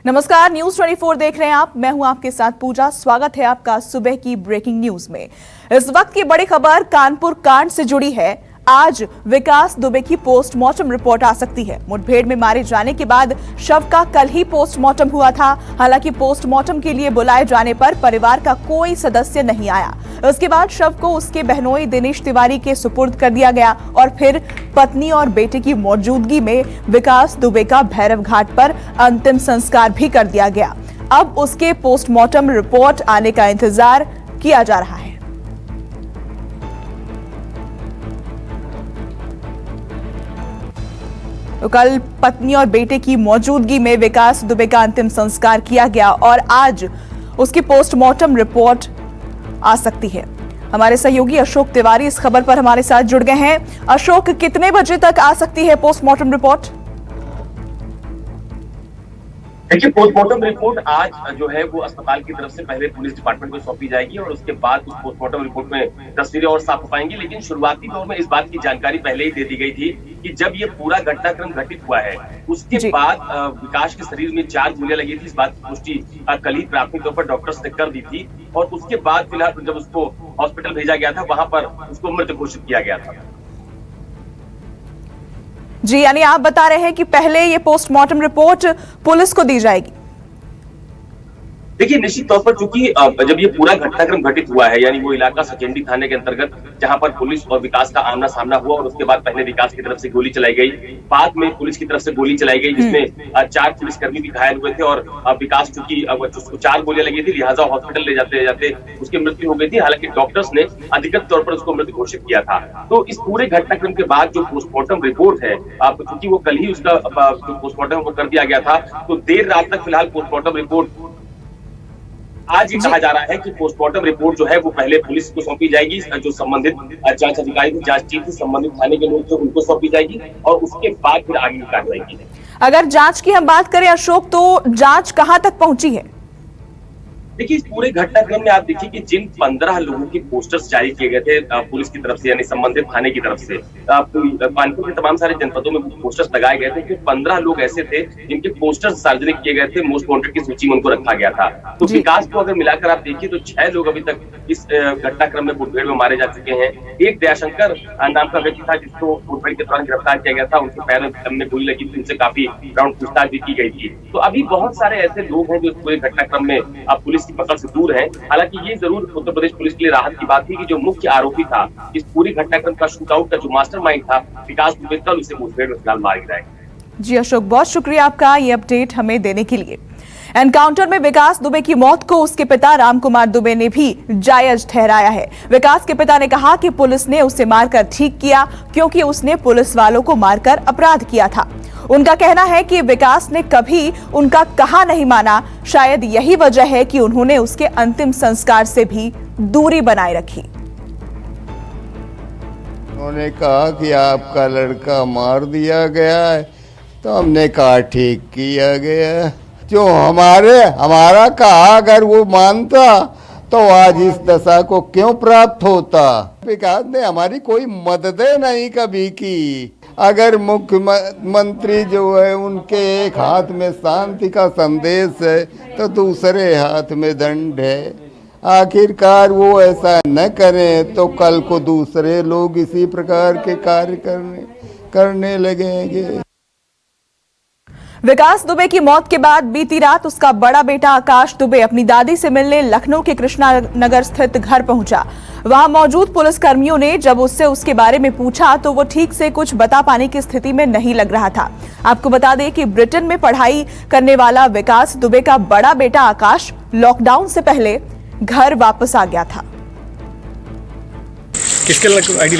नमस्कार, न्यूज 24 देख रहे हैं आप। मैं हूं आपके साथ पूजा। स्वागत है आपका सुबह की ब्रेकिंग न्यूज में। इस वक्त की बड़ी खबर कानपुर कांड से जुड़ी है। आज विकास दुबे की पोस्टमार्टम रिपोर्ट आ सकती है। मुठभेड़ में मारे जाने के बाद शव का कल ही पोस्टमार्टम हुआ था। हालांकि पोस्टमार्टम के लिए बुलाए जाने पर परिवार का कोई सदस्य नहीं आया। उसके बाद शव को उसके बहनोई दिनेश तिवारी के सुपुर्द कर दिया गया और फिर पत्नी और बेटे की मौजूदगी में विकास दुबे का भैरव घाट पर अंतिम संस्कार भी कर दिया गया। अब उसके पोस्टमार्टम रिपोर्ट आने का इंतजार किया जा रहा है। तो कल पत्नी और बेटे की मौजूदगी में विकास दुबे का अंतिम संस्कार किया गया और आज उसकी पोस्टमार्टम रिपोर्ट आ सकती है। हमारे सहयोगी अशोक तिवारी इस खबर पर हमारे साथ जुड़ गए हैं। अशोक, कितने बजे तक आ सकती है पोस्टमार्टम रिपोर्ट? देखिए, पोस्टमार्टम रिपोर्ट आज जो है वो अस्पताल की तरफ से पहले पुलिस डिपार्टमेंट को सौंपी जाएगी और उसके बाद उस पोस्टमार्टम रिपोर्ट में तस्वीरें और साफ हो पाएंगी। लेकिन शुरुआती दौर में इस बात की जानकारी पहले ही दे दी गई थी कि जब ये पूरा घटनाक्रम घटित हुआ है उसके बाद विकास के शरीर में 4 गोलियां लगी थी। इस बात की पुष्टि कल ही प्राथमिक तौर पर डॉक्टर्स ने कर दी थी और उसके बाद फिलहाल जब उसको हॉस्पिटल भेजा गया था वहां पर उसको मृत घोषित किया गया था। जी, यानी आप बता रहे हैं कि पहले ये पोस्टमार्टम रिपोर्ट पुलिस को दी जाएगी। देखिए, निश्चित तौर पर चूंकि जब ये पूरा घटनाक्रम घटित हुआ है, यानी वो इलाका सचेंडी थाने के अंतर्गत जहां पर पुलिस और विकास का आमना सामना हुआ और उसके बाद पहले विकास की तरफ से गोली चलाई गई, बाद में पुलिस की तरफ से गोली चलाई गई जिसमें 4 पुलिसकर्मी भी घायल हुए थे और विकास चूंकि उसको 4 गोलियां लगी थी, लिहाजा हॉस्पिटल ले जाते जाते उसकी मृत्यु हो गई थी। हालांकि डॉक्टर्स ने अधिकृत तौर पर उसको मृत घोषित किया था। तो इस पूरे घटनाक्रम के बाद जो पोस्टमार्टम रिपोर्ट है, चूंकि वो कल ही उसका पोस्टमार्टम वो कर दिया गया था, तो देर रात तक फिलहाल पोस्टमार्टम रिपोर्ट आज ये कहा जा रहा है कि पोस्टमार्टम रिपोर्ट जो है वो पहले पुलिस को सौंपी जाएगी। जो संबंधित जांच अधिकारी थे, जांच टीम थी, संबंधित थाने के लोग थे, उनको सौंपी जाएगी और उसके बाद फिर आगे की कार्रवाई की जाएगी। अगर जांच की हम बात करें अशोक, तो जांच कहां तक पहुंची है? देखिए, इस पूरे घटनाक्रम में आप देखिए कि जिन 15 लोगों के पोस्टर्स जारी किए गए थे पुलिस की तरफ से, यानी संबंधित थाने की तरफ से, कानपुर के तमाम सारे जनपदों में पोस्टर्स लगाए गए थे कि 15 लोग ऐसे थे जिनके पोस्टर्स सार्वजनिक किए गए थे। मोस्ट वांटेड की सूची में उनको रखा गया था। तो विकास को अगर मिलाकर आप देखिए तो 6 लोग अभी तक इस घटनाक्रम में मुठभेड़ में मारे जा चुके हैं। एक दयाशंकर नाम का व्यक्ति था जिसको मुठभेड़ के दौरान गिरफ्तार किया गया था। उनके पैरों में गोली लगी थी, उनसे काफी राउंड पूछताछ भी की गई थी। तो अभी बहुत सारे ऐसे लोग हैं जो इस पूरे घटनाक्रम में पुलिस की पकड़ से दूर है। हालांकि ये जरूर उत्तर प्रदेश पुलिस के लिए राहत की बात थी कि जो मुख्य आरोपी था इस पूरी घटनाक्रम का, शूटआउट का जो मास्टरमाइंड था विकास दुबे, कल उसे मुठभेड़ में फिलहाल मार गिराया। जी अशोक, बहुत शुक्रिया आपका ये अपडेट हमें देने के लिए। एनकाउंटर में विकास दुबे की मौत को उसके पिता रामकुमार दुबे ने भी जायज ठहराया है। विकास के पिता ने कहा कि पुलिस ने उसे मारकर ठीक किया क्योंकि उसने पुलिस वालों को मारकर अपराध किया था। उनका कहना है कि विकास ने कभी उनका कहा नहीं माना। शायद यही वजह है कि उन्होंने उसके अंतिम संस्कार से भी दूरी बनाए रखी। उन्होंने कहा कि आपका लड़का मार दिया गया है, तो हमने कहा ठीक किया गया। जो हमारा कहा अगर वो मानता तो आज इस दशा को क्यों प्राप्त होता। विकास ने हमारी कोई मददें नहीं कभी की। अगर मुख्यमंत्री जो है उनके एक हाथ में शांति का संदेश है तो दूसरे हाथ में दंड है। आखिरकार वो ऐसा न करें तो कल को दूसरे लोग इसी प्रकार के कार्य करने लगेंगे। विकास दुबे की मौत के बाद बीती रात उसका बड़ा बेटा आकाश दुबे अपनी दादी से मिलने लखनऊ के कृष्णा नगर स्थित घर पहुंचा। वहां मौजूद पुलिसकर्मियों ने जब उससे उसके बारे में पूछा तो वो ठीक से कुछ बता पाने की स्थिति में नहीं लग रहा था। आपको बता दें कि ब्रिटेन में पढ़ाई करने वाला विकास दुबे का बड़ा बेटा आकाश लॉकडाउन से पहले घर वापस आ गया था। किसके आईडी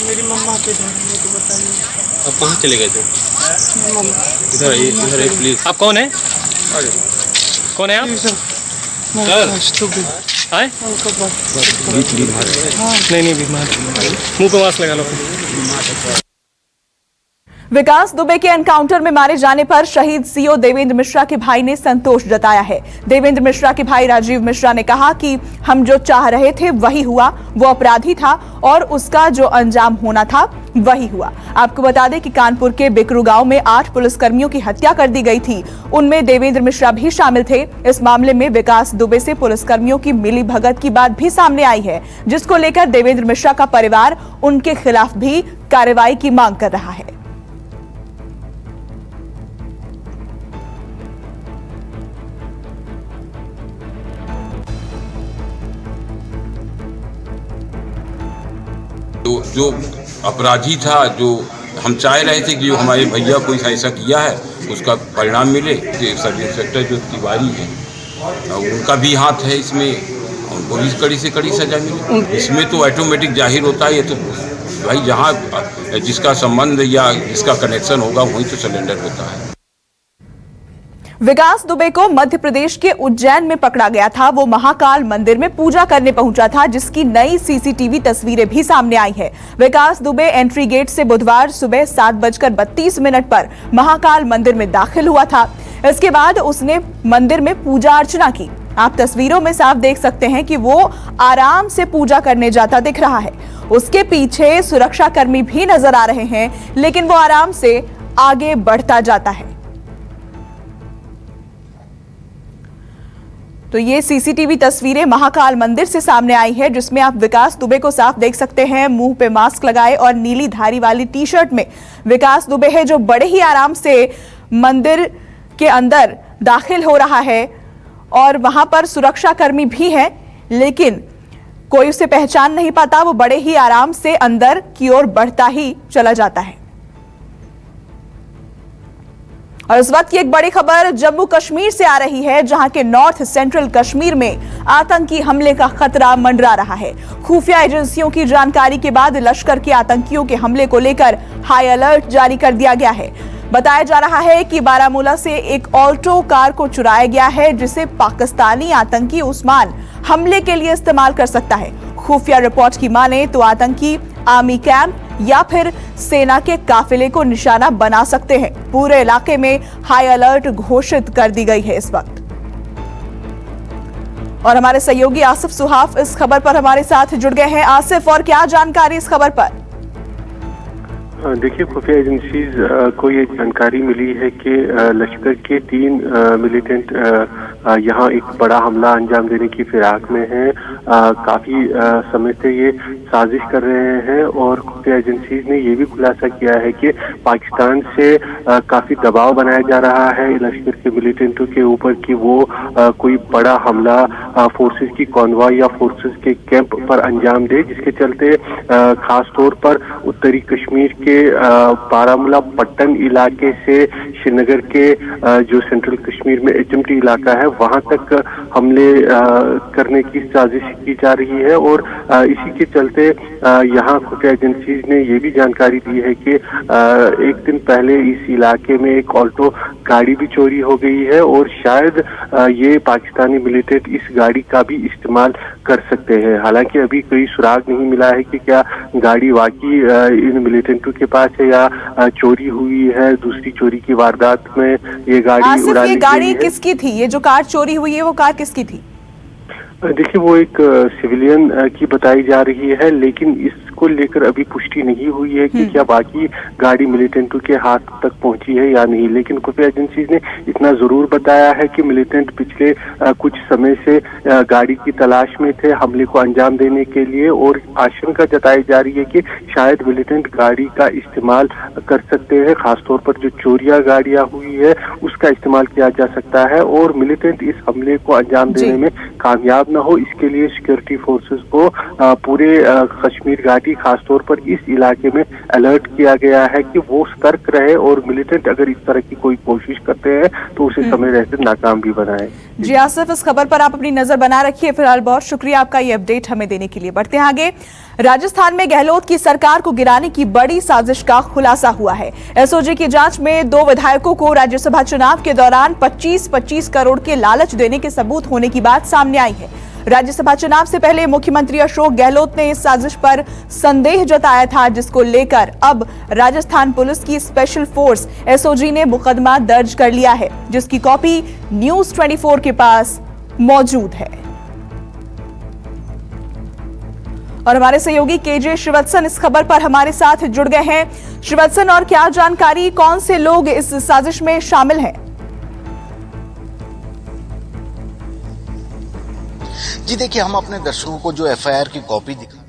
मेरी मम्मा के घर में तो बताइए। अब कहाँ चले गए थे? इधर प्लीज। आप कौन है? कौन है आप? नहीं बीमार, मुंह पे मास्क लगा लो। विकास दुबे के एनकाउंटर में मारे जाने पर शहीद सीओ देवेंद्र मिश्रा के भाई ने संतोष जताया है। देवेंद्र मिश्रा के भाई राजीव मिश्रा ने कहा कि हम जो चाह रहे थे वही हुआ, वो अपराधी था और उसका जो अंजाम होना था वही हुआ। आपको बता दें कि कानपुर के बिकरू गांव में 8 पुलिसकर्मियों की हत्या कर दी गई थी, उनमें देवेंद्र मिश्रा भी शामिल थे। इस मामले में विकास दुबे से पुलिसकर्मियों की मिली भगत की बात भी सामने आई है, जिसको लेकर देवेंद्र मिश्रा का परिवार उनके खिलाफ भी कार्रवाई की मांग कर रहा है। तो जो अपराधी था, जो हम चाह रहे थे कि जो हमारे भैया कोई ऐसा किया है उसका परिणाम मिले। सब इंस्पेक्टर जो तिवारी है उनका भी हाथ है इसमें, उनको भी कड़ी से कड़ी सजा मिले। इसमें तो ऑटोमेटिक जाहिर होता है, ये तो भाई जहाँ जिसका संबंध या जिसका कनेक्शन होगा वहीं तो सरेंडर होता है। विकास दुबे को मध्य प्रदेश के उज्जैन में पकड़ा गया था। वो महाकाल मंदिर में पूजा करने पहुंचा था, जिसकी नई सीसीटीवी तस्वीरें भी सामने आई है। विकास दुबे एंट्री गेट से बुधवार सुबह 7:32 पर महाकाल मंदिर में दाखिल हुआ था। इसके बाद उसने मंदिर में पूजा अर्चना की। आप तस्वीरों में साफ देख सकते हैं कि वो आराम से पूजा करने जाता दिख रहा है। उसके पीछे सुरक्षाकर्मी भी नजर आ रहे हैं, लेकिन वो आराम से आगे बढ़ता जाता है। तो ये सीसीटीवी तस्वीरें महाकाल मंदिर से सामने आई है, जिसमें आप विकास दुबे को साफ देख सकते हैं, मुंह पे मास्क लगाए और नीली धारी वाली टी-शर्ट में विकास दुबे है, जो बड़े ही आराम से मंदिर के अंदर दाखिल हो रहा है। और वहां पर सुरक्षाकर्मी भी हैं, लेकिन कोई उसे पहचान नहीं पाता। वो बड़े ही आराम से अंदर की ओर बढ़ता ही चला जाता है। और इस वक्त की एक बड़ी खबर जम्मू कश्मीर से आ रही है, जहां के नॉर्थ सेंट्रल कश्मीर में आतंकी हमले का खतरा मंडरा रहा है। खुफिया एजेंसियों की जानकारी के बाद लश्कर के आतंकियों के हमले को लेकर हाई अलर्ट जारी कर दिया गया है। बताया जा रहा है कि बारामूला से एक ऑल्टो कार को चुराया गया है, जिसे पाकिस्तानी आतंकी उस्मान हमले के लिए इस्तेमाल कर सकता है। खुफिया रिपोर्ट की माने तो आतंकी आर्मी कैंप या फिर सेना के काफिले को निशाना बना सकते हैं। पूरे इलाके में हाई अलर्ट घोषित कर दी गई है इस वक्त। और हमारे सहयोगी आसिफ सुहाफ इस खबर पर हमारे साथ जुड़ गए हैं। आसिफ, और क्या जानकारी इस खबर पर? देखिए, खुफिया एजेंसीज को ये जानकारी मिली है कि लश्कर के 3 मिलिटेंट यहाँ एक बड़ा हमला अंजाम देने की फिराक में हैं। काफी समय से ये साजिश कर रहे हैं और खुफिया एजेंसीज ने ये भी खुलासा किया है कि पाकिस्तान से काफी दबाव बनाया जा रहा है लश्कर के मिलिटेंटों के ऊपर कि वो कोई बड़ा हमला फोर्सेस की कॉन्वॉय या फोर्सेस के कैंप पर अंजाम दे, जिसके चलते खास तौर पर उत्तरी कश्मीर के बारामूला पट्टन इलाके से श्रीनगर के जो सेंट्रल कश्मीर में HMT इलाका है वहां तक हमले करने की साजिश की जा रही है। और इसी के चलते यहाँ खुफिया एजेंसीज ने ये भी जानकारी दी है कि एक दिन पहले इस इलाके में एक ऑल्टो गाड़ी भी चोरी हो गई है और शायद ये पाकिस्तानी मिलिटेंट इस गाड़ी का भी इस्तेमाल कर सकते हैं। हालांकि अभी कोई सुराग नहीं मिला है कि क्या गाड़ी वाकई इन मिलिटेंटों के पास है या चोरी हुई है। दूसरी चोरी की वारदात में ये गाड़ी उड़ा ली गई है। गाड़ी किसकी थी? ये जो कार चोरी हुई है वो कार किसकी थी? देखिए, वो एक सिविलियन की बताई जा रही है, लेकिन इसको लेकर अभी पुष्टि नहीं हुई है कि क्या बाकी गाड़ी मिलिटेंटों के हाथ तक पहुंची है या नहीं। लेकिन खुफिया एजेंसीज ने इतना जरूर बताया है कि मिलिटेंट पिछले कुछ समय से गाड़ी की तलाश में थे हमले को अंजाम देने के लिए और आशंका जताई जा रही है कि शायद मिलिटेंट गाड़ी का इस्तेमाल कर सकते हैं। खासतौर पर जो चोरिया गाड़ियां हुई है उसका इस्तेमाल किया जा सकता है और मिलिटेंट इस हमले को अंजाम देने में कामयाब न हो, इसके लिए सिक्योरिटी फोर्सेस को पूरे कश्मीर घाटी खासतौर पर इस इलाके में अलर्ट किया गया है कि वो सतर्क रहे और मिलिटेंट अगर इस तरह की कोई कोशिश करते हैं तो उसे समय रहते नाकाम भी बनाए। जी आसिफ, इस खबर पर आप अपनी नजर बना रखिए। फिलहाल बहुत शुक्रिया आपका ये अपडेट हमें देने के लिए। बढ़ते हैं आगे। राजस्थान में गहलोत की सरकार को गिराने की बड़ी साजिश का खुलासा हुआ है। एसओजी की जांच में 2 विधायकों को राज्यसभा चुनाव के दौरान 25-25 करोड़ के लालच देने के सबूत होने की बात सामने आई है। राज्यसभा चुनाव से पहले मुख्यमंत्री अशोक गहलोत ने इस साजिश पर संदेह जताया था, जिसको लेकर अब राजस्थान पुलिस की स्पेशल फोर्स एसओजी ने मुकदमा दर्ज कर लिया है, जिसकी कॉपी न्यूज 24 के पास मौजूद है। और हमारे सहयोगी केजे श्रीवत्सन इस खबर पर हमारे साथ जुड़ गए हैं। श्रीवत्सन, और क्या जानकारी, कौन से लोग इस साजिश में शामिल हैं? जी देखिए, हम अपने दर्शकों को जो एफआईआर की कॉपी दिखा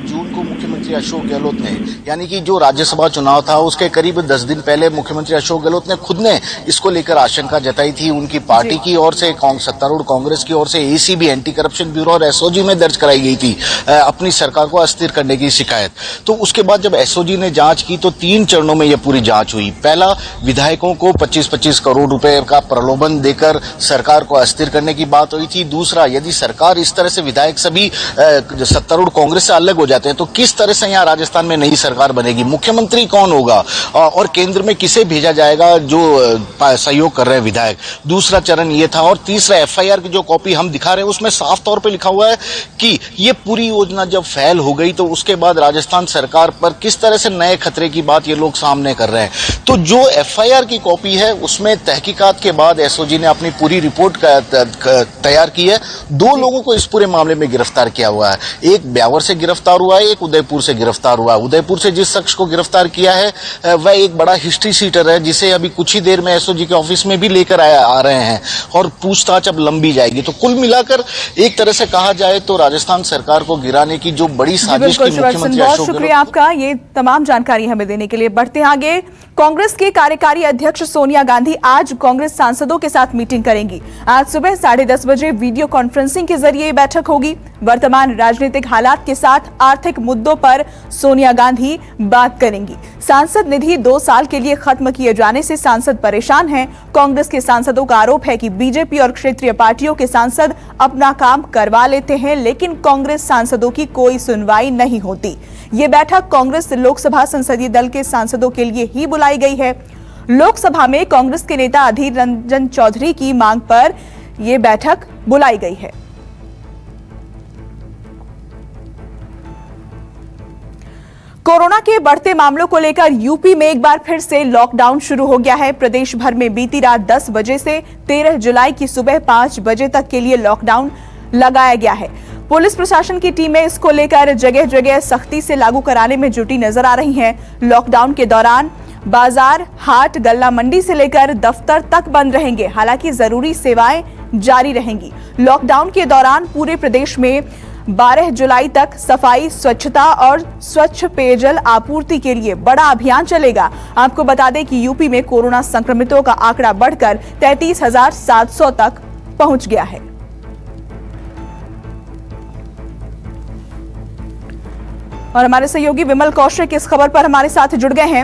जून को मुख्यमंत्री अशोक गहलोत ने, यानी कि जो राज्यसभा चुनाव था उसके करीब 10 दिन पहले मुख्यमंत्री अशोक गहलोत ने खुद ने इसको लेकर आशंका जताई थी। उनकी पार्टी की ओर से, सत्तारूढ़ कांग्रेस की ओर से एसीबी एंटी करप्शन ब्यूरो और एसओजी में दर्ज कराई गई थी अपनी सरकार को अस्थिर करने की शिकायत। तो उसके बाद जब एसओजी ने जांच की तो 3 चरणों में यह पूरी जांच हुई। पहला, विधायकों को 25-25 करोड़ रुपए का प्रलोभन देकर सरकार को अस्थिर करने की बात हुई थी। दूसरा, यदि सरकार इस तरह से विधायक सभी सत्तारूढ़ कांग्रेस से अलग हो जाते हैं तो किस तरह से यहाँ राजस्थान में नई सरकार बनेगी, मुख्यमंत्री कौन होगा और केंद्र में किसे भेजा जाएगा जो सहयोग कर रहे हैं विधायक। दूसरा चरण ये था। और तीसरा, एफआईआर की जो कॉपी हम दिखा रहे हैं उसमें साफ तौर पे लिखा हुआ है कि ये पूरी योजना जब फेल हो गई तो उसके बाद राजस्थान सरकार पर किस तरह से नए खतरे की बात ये लोग सामने कर रहे हैं। तो जो एफआईआर की कॉपी है उसमें तहकीकात के बाद एसओजी ने अपनी पूरी रिपोर्ट तैयार की है। 2 लोगों को इस पूरे मामले में गिरफ्तार किया हुआ है। एक ब्यावर से गिरफ्तार हुआ है, एक उदयपुर से गिरफ्तार हुआ है। उदयपुर से जिस शख्स को गिरफ्तार किया है वह एक बड़ा हिस्ट्री सीटर है, जिसे अभी कुछ ही देर में एसओजी के ऑफिस में भी लेकर आ रहे हैं और पूछताछ अब लंबी जाएगी। तो कुल मिलाकर एक तरह से कहा जाए तो राजस्थान सरकार को गिराने की जो बड़ी साजिश की मुख्यमंत्री बहुत शुक्रिया आपका ये तमाम जानकारी हमें देने के लिए। बढ़ते हैं आगे। कांग्रेस के कार्यकारी अध्यक्ष सोनिया गांधी आज कांग्रेस सांसदों के साथ मीटिंग करेंगी। आज सुबह 10:30 बजे वीडियो कॉन्फ्रेंसिंग के जरिए बैठक होगी। वर्तमान राजनीतिक हालात के साथ आर्थिक मुद्दों पर सोनिया गांधी बात करेंगी। सांसद निधि 2 साल के लिए खत्म किए जाने से सांसद परेशान हैं। कांग्रेस के सांसदों का आरोप है कि बीजेपी और क्षेत्रीय पार्टियों के सांसद अपना काम करवा लेते हैं, लेकिन कांग्रेस सांसदों की कोई सुनवाई नहीं होती। ये बैठक कांग्रेस लोकसभा संसदीय दल के सांसदों के लिए ही बुलाई गई है। लोकसभा में कांग्रेस के नेता अधीर रंजन चौधरी की मांग पर यह बैठक बुलाई गई है। कोरोना के बढ़ते मामलों को लेकर यूपी में एक बार फिर से लॉकडाउन शुरू हो गया है। प्रदेश भर में बीती रात 10 बजे से 13 जुलाई की सुबह 5 बजे तक के लिए लॉकडाउन लगाया गया है। पुलिस प्रशासन की टीमें इसको लेकर जगह जगह सख्ती से लागू कराने में जुटी नजर आ रही हैं। लॉकडाउन के दौरान बाजार, हाट, गल्ला मंडी से लेकर दफ्तर तक बंद रहेंगे। हालांकि जरूरी सेवाएं जारी रहेंगी। लॉकडाउन के दौरान पूरे प्रदेश में 12 जुलाई तक सफाई, स्वच्छता और स्वच्छ पेयजल आपूर्ति के लिए बड़ा अभियान चलेगा। आपको बता दें कि यूपी में कोरोना संक्रमितों का आंकड़ा बढ़कर 33,700 तक पहुंच गया है। और हमारे सहयोगी विमल कौशिक इस खबर पर हमारे साथ जुड़ गए हैं।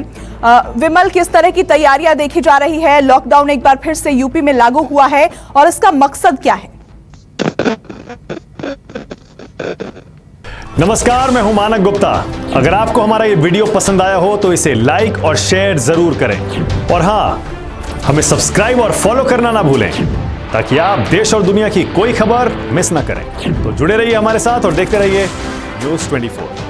विमल, किस तरह की तैयारियां देखी जा रही है? लॉकडाउन एक बार फिर से यूपी में लागू हुआ है और इसका मकसद क्या है? नमस्कार, मैं हूं मानक गुप्ता। अगर आपको हमारा ये वीडियो पसंद आया हो तो इसे लाइक और शेयर जरूर करें और हां, हमें सब्सक्राइब और फॉलो करना ना भूलें ताकि आप देश और दुनिया की कोई खबर मिस ना करें। तो जुड़े रहिए हमारे साथ और देखते रहिए न्यूज़ 24।